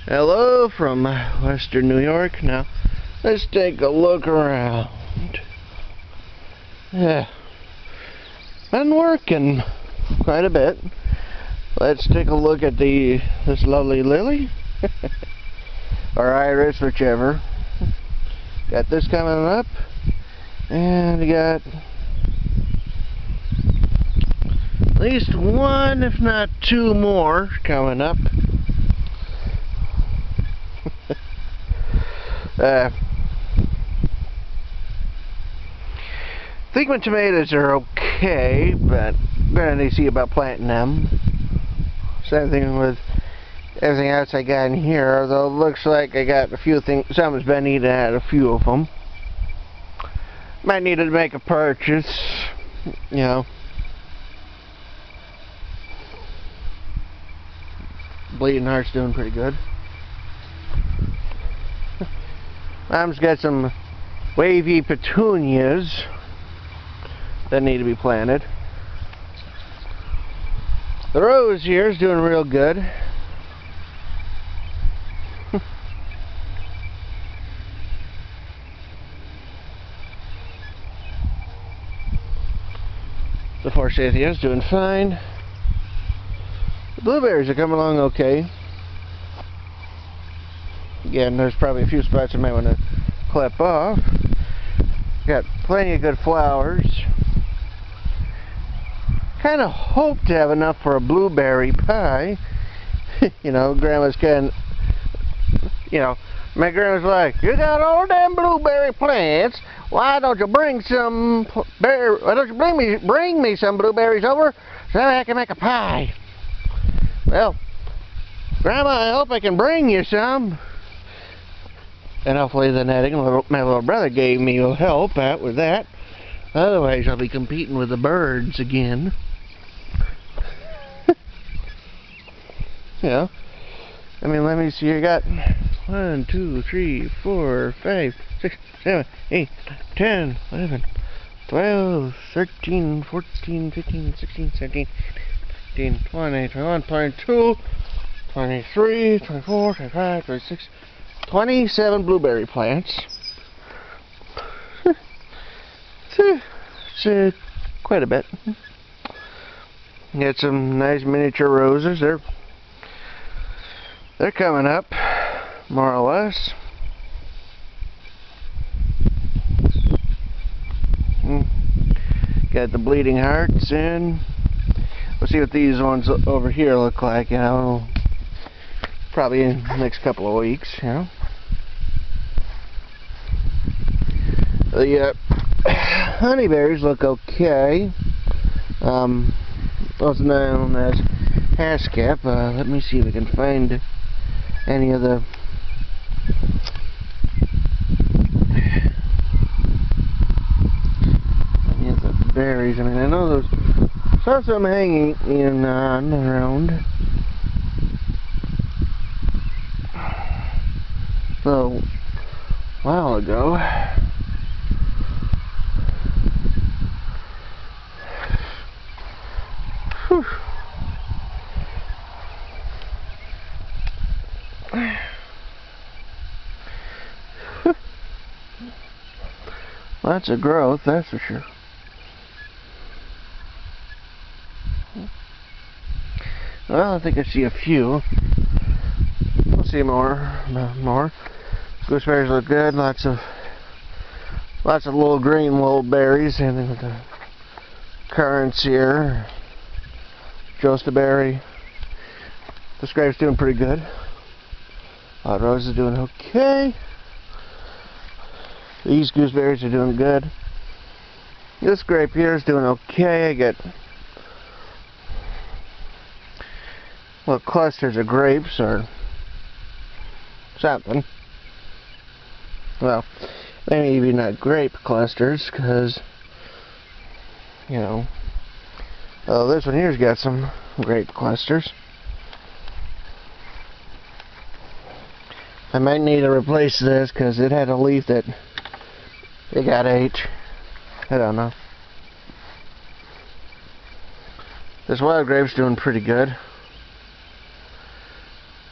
Hello from Western New York. Now, let's take a look around. Yeah, been working quite a bit. Let's take a look at this lovely lily, or iris, whichever. Got this coming up, and we got at least one, if not two more, coming up. I think my tomatoes are okay, but I'm gonna need to see about planting them. Same thing with everything else I got in here, though it looks like I got a few things, someone's been eating at a few of them. Might need to make a purchase, you know. Bleeding Heart's doing pretty good. Mom's got some wavy petunias that need to be planted. The rose here is doing real good. The forsythia is doing fine. The blueberries are coming along okay. Again, there's probably a few spots I might want to clip off. Got plenty of good flowers. Kind of hope to have enough for a blueberry pie. You know, Grandma's my grandma's like, "You got all them blueberry plants. Why don't you bring me some blueberries over so I can make a pie?" Well, Grandma, I hope I can bring you some. And hopefully the netting my little brother gave me will help out with that. Otherwise I'll be competing with the birds again. Yeah. I mean, let me see, I got 1, 2, 3, 4, 5, 6, 7, 8, 10, 11, 12, 13, 14, 15, 16, 17, 18, 20, 21, 22, 23, 24, 25, 26, 27 blueberry plants. It's quite a bit. Got some nice miniature roses. They're coming up, more or less. Got the bleeding hearts in. We'll see what these ones over here look like, you know. Probably in the next couple of weeks, you know. The honeyberries look okay. Also known as haskap. Let me see if I can find any of the berries. I mean, I know saw some hanging in around. So, a while ago. Whew. Lots of growth, that's for sure. Well, I think I see a few. We'll see more. Gooseberries look good. Lots of little green little berries, and then with the currants here. Jostaberry. This grape's doing pretty good. Rose is doing okay. These gooseberries are doing good. This grape here is doing okay. I get little clusters of grapes or something. Well, maybe not grape clusters, because, you know, this one here's got some grape clusters. I might need to replace this because it had a leaf that it got ate. I don't know. This wild grape's doing pretty good.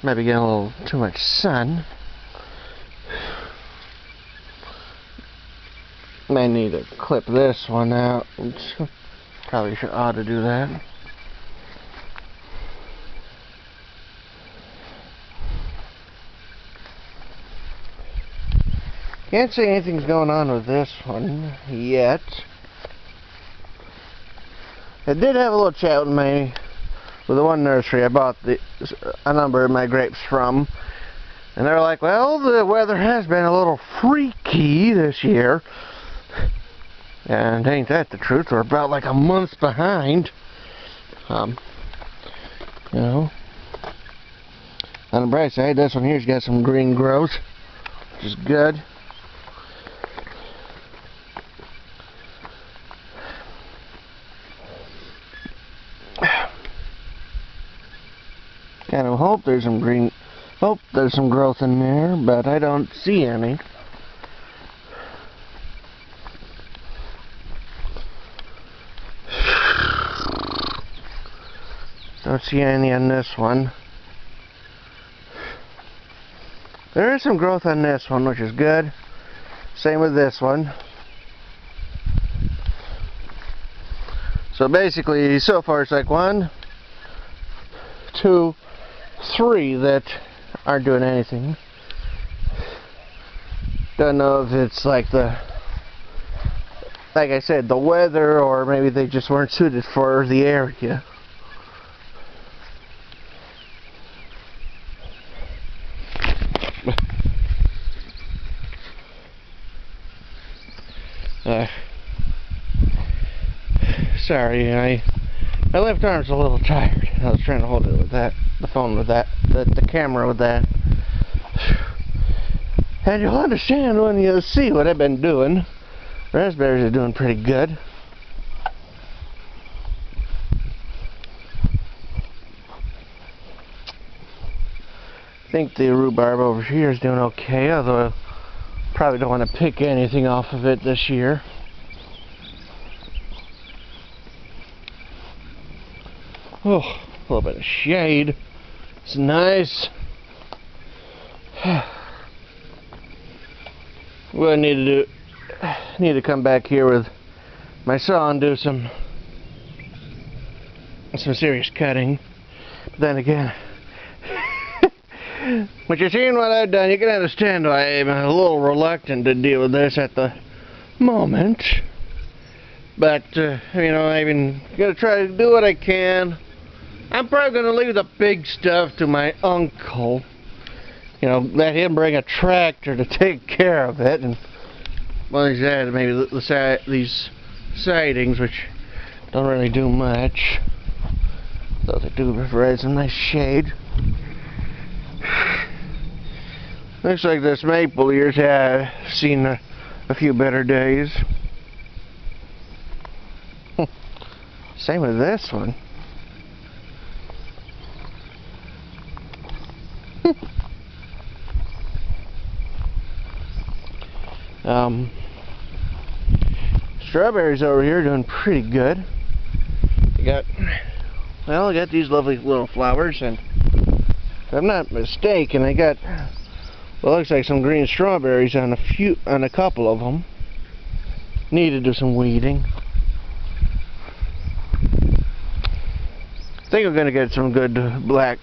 Maybe getting a little too much sun. May need to clip this one out. Probably ought to do that. Can't say anything's going on with this one yet. I did have a little chat with the one nursery I bought a number of my grapes from, and they're like, well, the weather has been a little freaky this year. And ain't that the truth? We're about like a month behind. You know. On the bright side, this one here's got some green growth, which is good. Kind of hope there's some growth in there, but I don't see any. Don't see any on this one. There is some growth on this one, which is good. Same with this one. So basically, so far it's like 1, 2, 3 that aren't doing anything. Don't know if it's like I said, the weather, or maybe they just weren't suited for the area. Sorry, my left arm's a little tired. I was trying to hold it with that, the phone with that, the camera with that. And you'll understand when you see what I've been doing. Raspberries are doing pretty good. I think the rhubarb over here is doing okay, although I probably don't want to pick anything off of it this year. Oh, a little bit of shade. It's nice. Well, I need to come back here with my saw and do some serious cutting. But then again, when you're seeing what I've done, you can understand why I'm a little reluctant to deal with this at the moment. But you know, I'm gonna try to do what I can. I'm probably going to leave the big stuff to my uncle. You know, let him bring a tractor to take care of it. And well, he's added maybe these sidings, which don't really do much. Though they do provide some nice shade. Looks like this maple year's seen a few better days. Same with this one. Strawberries over here doing pretty good. I got these lovely little flowers, and if I'm not mistaken, I got looks like some green strawberries on a couple of them. Need to do some weeding. I think I'm gonna get some good black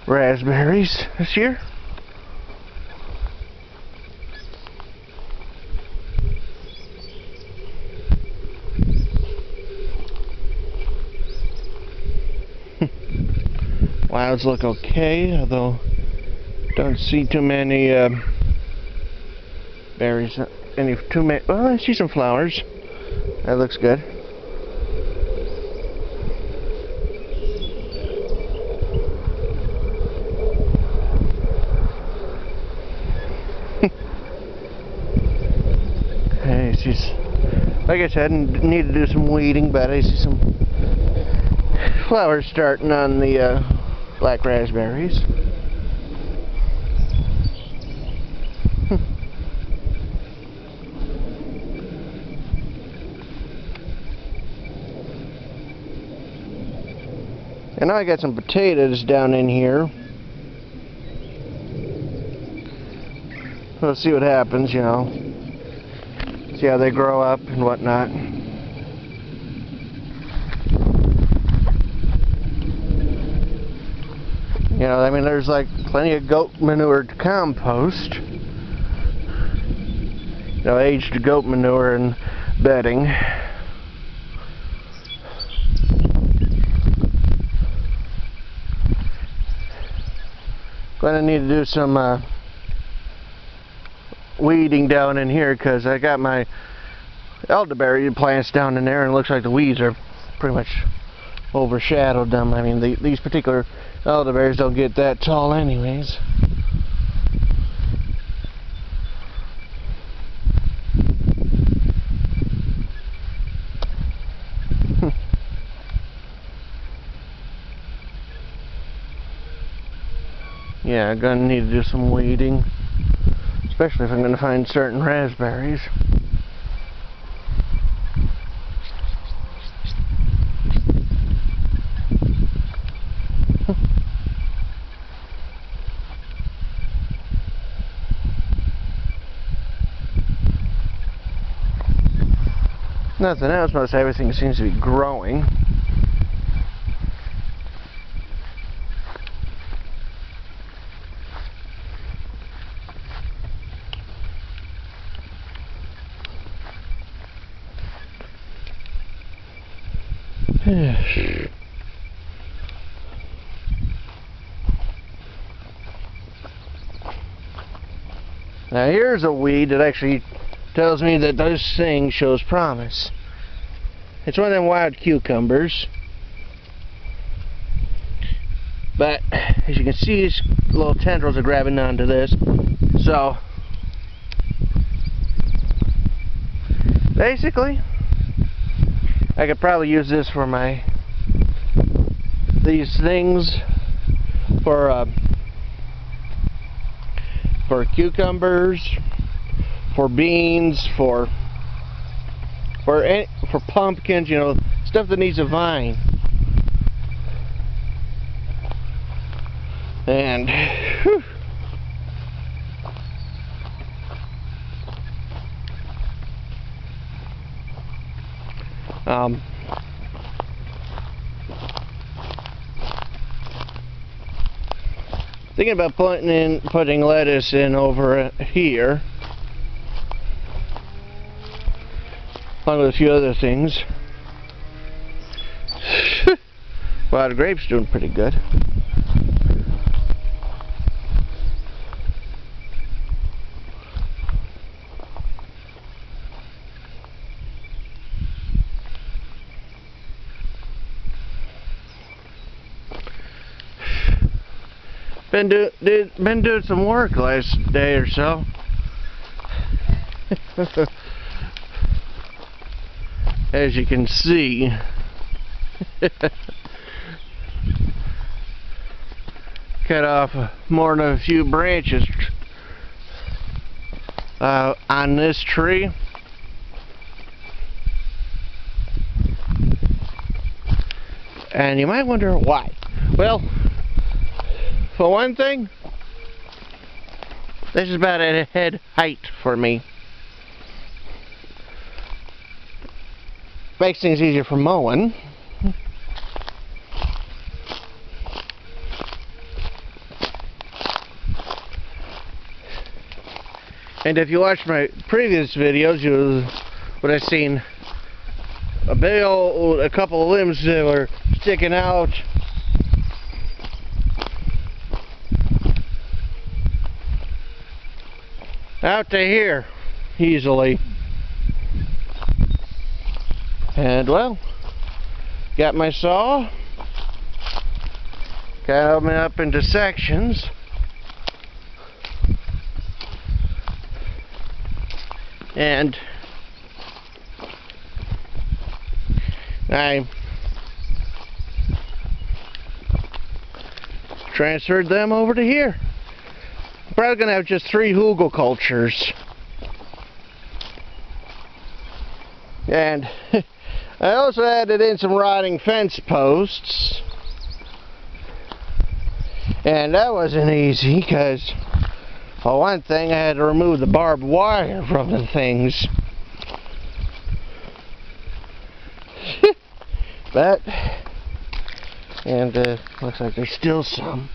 raspberries this year. Wilds look okay, although don't see too many berries. Well, I see some flowers. That looks good. I see, like I said, need to do some weeding, but I see some flowers starting on the black raspberries. And now I got some potatoes down in here. we'll see what happens, you know. See how they grow up and whatnot. You know, I mean, there's like plenty of goat manure to compost. You know, aged goat manure and bedding. Gonna need to do some weeding down in here because I got my elderberry plants down in there and it looks like the weeds are pretty much overshadowed them. I mean, these particular elderberries don't get that tall anyways. Yeah, I'm gonna need to do some weeding, especially if I'm gonna find certain raspberries. Nothing else, most everything seems to be growing. Now here's a weed that actually tells me that this thing shows promise. It's one of them wild cucumbers. But as you can see, these little tendrils are grabbing onto this. So basically, I could probably use this for these things for cucumbers, for beans, for pumpkins, you know, stuff that needs a vine. And whew, thinking about putting lettuce in over here, along with a few other things. Well, the grape's doing pretty good. Been doing some work last day or so. As you can see. Cut off more than a few branches on this tree. And you might wonder why. Well, for one thing, this is about at head height for me. Makes things easier for mowing. And if you watched my previous videos, you would have seen a couple of limbs that were sticking out. Out to here, easily. And well, got my saw, cut them up into sections, and I transferred them over to here. I'm probably going to have just 3 hugelkulturs. And I also added in some rotting fence posts. And that wasn't easy because For one thing, I had to remove the barbed wire from the things. But, and looks like there's still some.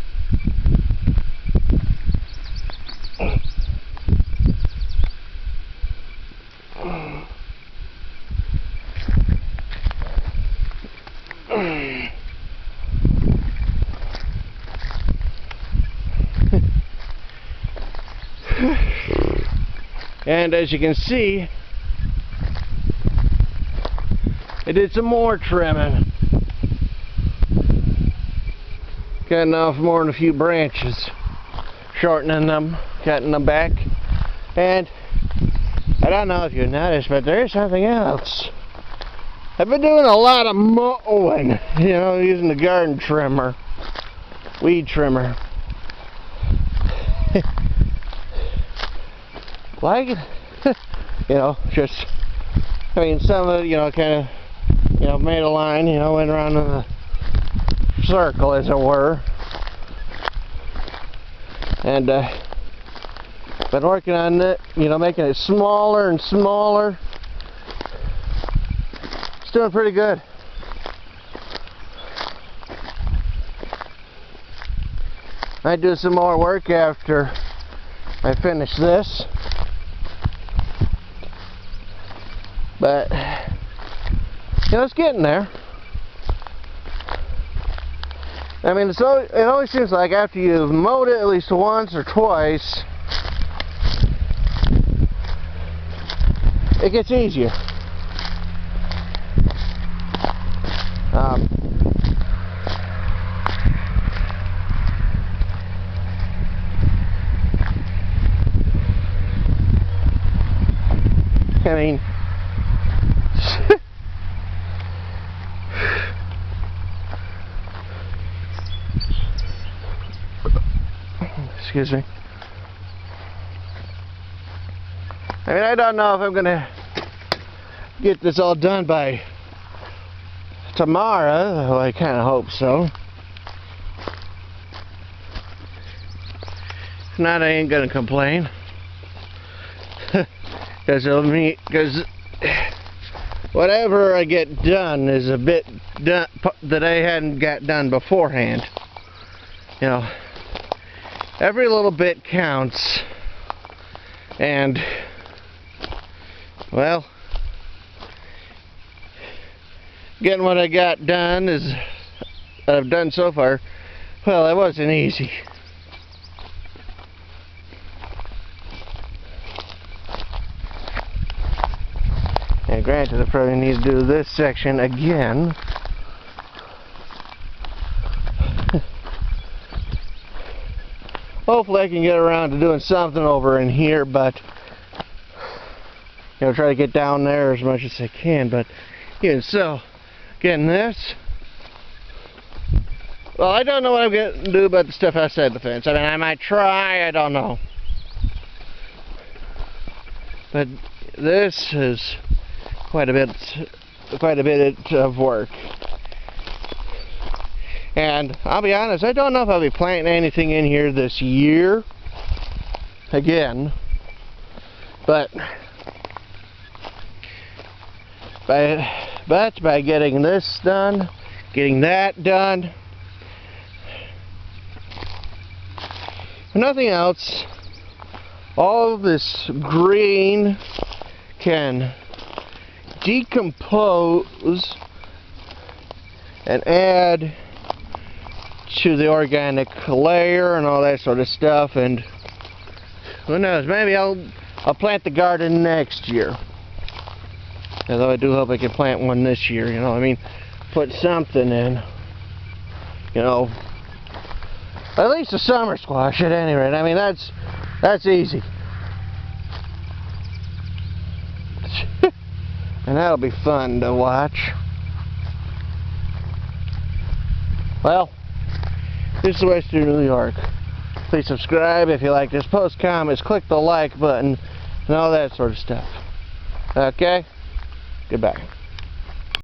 And as you can see, I did some more trimming. Cutting off more than a few branches, shortening them, cutting them back. And I don't know if you noticed, but there is something else. I've been doing a lot of mowing, you know, using the garden trimmer, weed trimmer. Like, you know, just, I mean, some of it, you know, kind of, you know, made a line, you know, went around in a circle, as it were. And, been working on it, you know, making it smaller and smaller. It's doing pretty good. I do some more work after I finish this. But, you know, it's getting there. I mean, it always seems like after you've mowed it at least once or twice, it gets easier. I mean, excuse me. I mean, I don't know if I'm gonna get this all done by tomorrow, though I kind of hope so. If not, I ain't gonna complain. Because whatever I get done is a bit done that I hadn't got done beforehand. You know, every little bit counts, and well, getting what I got done is that I've done so far. Well, it wasn't easy. And granted, I probably need to do this section again. Hopefully I can get around to doing something over in here, but you know, try to get down there as much as I can. But even so, getting this, well, I don't know what I'm going to do about the stuff outside the fence. I mean, I might try, I don't know. But this is quite a bit of work. And I'll be honest, I don't know if I'll be planting anything in here this year again, but by getting this done, getting that done, if nothing else, all of this green can decompose and add to the organic layer and all that sort of stuff, and who knows, maybe I'll plant the garden next year. Although I do hope I can plant one this year, you know, I mean, put something in, you know, at least a summer squash at any rate. I mean, that's easy. And that'll be fun to watch. Well, this is Western New York. Please subscribe if you like this. Post comments, click the like button, and all that sort of stuff. Okay? Goodbye.